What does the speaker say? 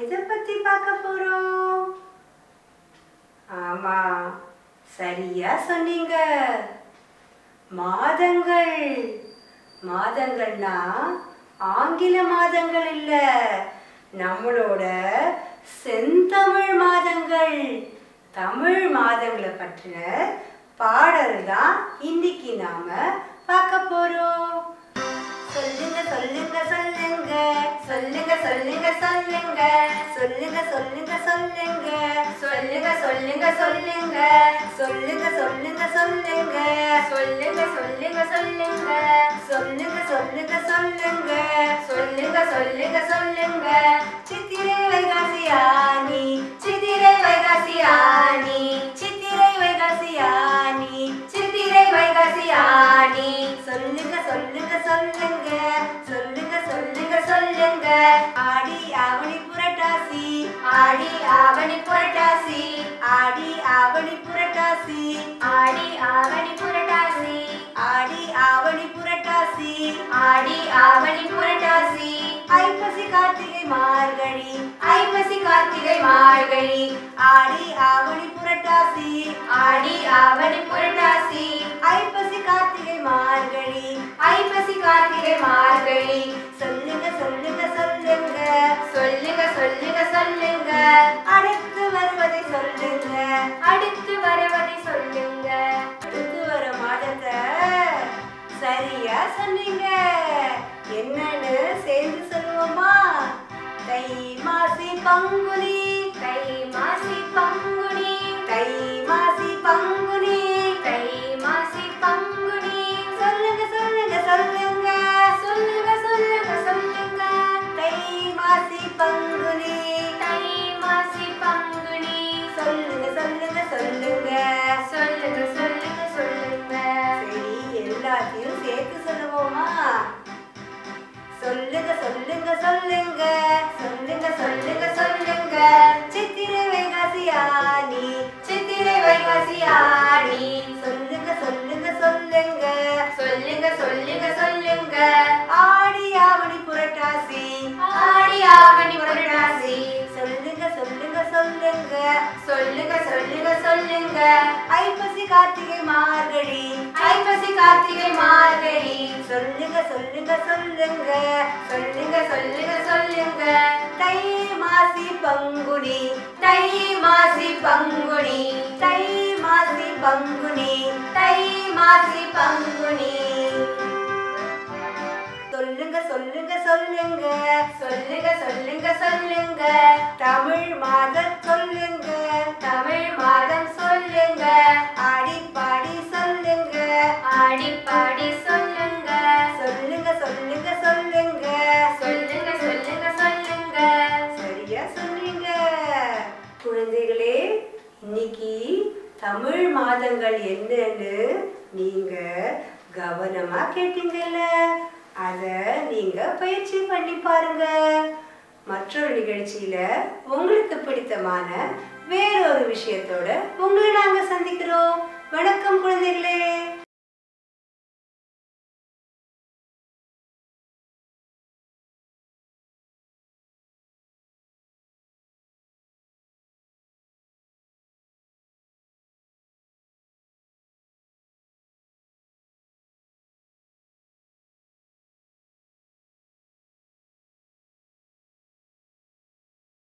எதை பத்தி பார்க்க போறோம்? ஆமா, சரியா சொன்னீங்க. மாதங்கள். மாதங்கள்னா ஆங்கில மாதங்கள் இல்ல, நம்மளோட செந்தமிழ் மாதங்கள். தமிழ் மாதங்களை பற்றின பாடல் தான் இன்னைக்கு நாம பார்க்க போறோம். சொல்லுங்க சொல்லுங்க சொல்லுங்க, சொல்லுங்க சொல்லுங்க சொல்லுங்க, சொல்லுங்க சொல்லுங்க சொல்லுங்க, சொல்லுங்க சொல்லுங்க சொல்லுங்க, சொல்லுங்க சொல்லுங்க சொல்லுங்க, சொல்லுங்க சொல்லுங்க சொல்லுங்க, சொல்லுங்க சொல்லுங்க சொல்லுங்க, சொல்லுங்க சொல்லுங்க சொல்லுங்க. சித்திரை வைகாசி ஆனி, சித்திரை வைகாசி ஆனி, சித்திரை வைகாசி ஆனி, சித்திரை வைகாசி ஆனி. சொல்லுங்க சொல்லுங்க சொல்லுங்க, சொல்லுங்க சொல்லுங்க சொல்லுங்க. ஆடி ஆவணி புரட்டாசி, ஆடி ஆவணி புரட்டாசி, ஆடி ஆவணி புரட்டாசி, ஆடி ஆவணி புரட்டாசி, ஆடி ஆவணி புரட்டாசி, ஆடி ஆவணி புரட்டாசி. ஐப்பசி கார்த்திகை மார்கழி, ஐப்பசி கார்த்திகை மார்கழி, ஆடி ஆவணி புரட்டாசி, ஆடி ஆவணி புரட்டாசி. ஐப்பசி கார்த்திகை மார்கழி, ஐப்பசி கார்த்திகை மார்கழி. சொல்லுங்க சொல்லுங்க சொல்லுங்க, சொல்லுங்க சொல்லுங்க சொல்லுங்க. அடுத்து வருவதை சொல்லுங்க, அடுத்து வருவதை சொல்லுங்க. அடுத்து வர மாதத்தை சரியா சொன்னீங்க. என்னன்னு சேர்ந்து சொல்லுவோமா? தை மாசி பங்குனி, தை மாசி பங்குனி, தை மாசி பங்குனி, தை மாசி பங்குனி. சொல்லுங்க சொல்லுங்க சொல்லுங்க, சொல்லுங்க சொல்லுங்க சொல்லுங்க. தை மாசி பங்குனி, தை மாசி பங்குனி. சொல்லுங்க சொல்லுங்க சொல்லுங்க, சொல்லுங்க சொல்லுங்க சொல்லுங்க. சரி, எல்லாத்தையும் சேர்த்து சொல்லுவோமா? சொல்லுங்க சொல்லுங்க சொல்லுங்க, சொல்லுங்க சொல்லுங்க சொல்லுங்க. சித்திரை வைகாசி ஆனி, சித்திரை வைகாசி ஆனி. சொல்லுங்க சொல்லுங்க சொல்லுங்க, சொல்லுங்க சொல்லுங்க சொல்லுங்க. ஆடி ஆவணி புரட்டாசி, ஆடி ஆவணி புரட்டாசி. சொல்லுங்க சொல்லுங்க சொல்லுங்க, சொல்லுங்க சொல்லுங்க சொல்லுங்க. ஐப்பசி கார்த்திகை மார்கழி, ஐப்பசி கார்த்திகை மார்கழி. சொல்லுங்க சொல்லுங்க சொல்லுங்க, சொல்லுங்க சொல்லுங்க சொல்லுங்க. தை மாசி பங்குனி, தை மாசி பங்குனி, தை மாசி பங்குனி, தை மாசி பங்குனி. சொல்லுங்க சொல்லுங்க சொல்லுங்க, சொல்லுங்க சொல்லுங்க சொல்லுங்க. தமிழ் மாதம் சொல்லுங்க, தமிழ் மாதம் சொல்லுங்க. ஆடி பாடி சொல்லுங்க, ஆடி பாடி சொல்லுங்க. சொல்லுங்க சொல்லுங்க சொல்லுங்க, சொல்லுங்க சொல்லுங்க சொல்லுங்க. சரியா சொன்னீங்க. குழந்தைகளே, இன்னைக்கு தமிழ் மாதங்கள் என்னன்னு நீங்க கவனமா கேட்டீங்கல்ல? அத நீங்க பயிற்சி பண்ணி பாருங்க. மற்றொரு நிகழ்ச்சியில உங்களுக்கு பிடித்தமான வேறொரு விஷயத்தோட உங்களை நாங்க சந்திக்கிறோம். வணக்கம் குழந்தைகளே.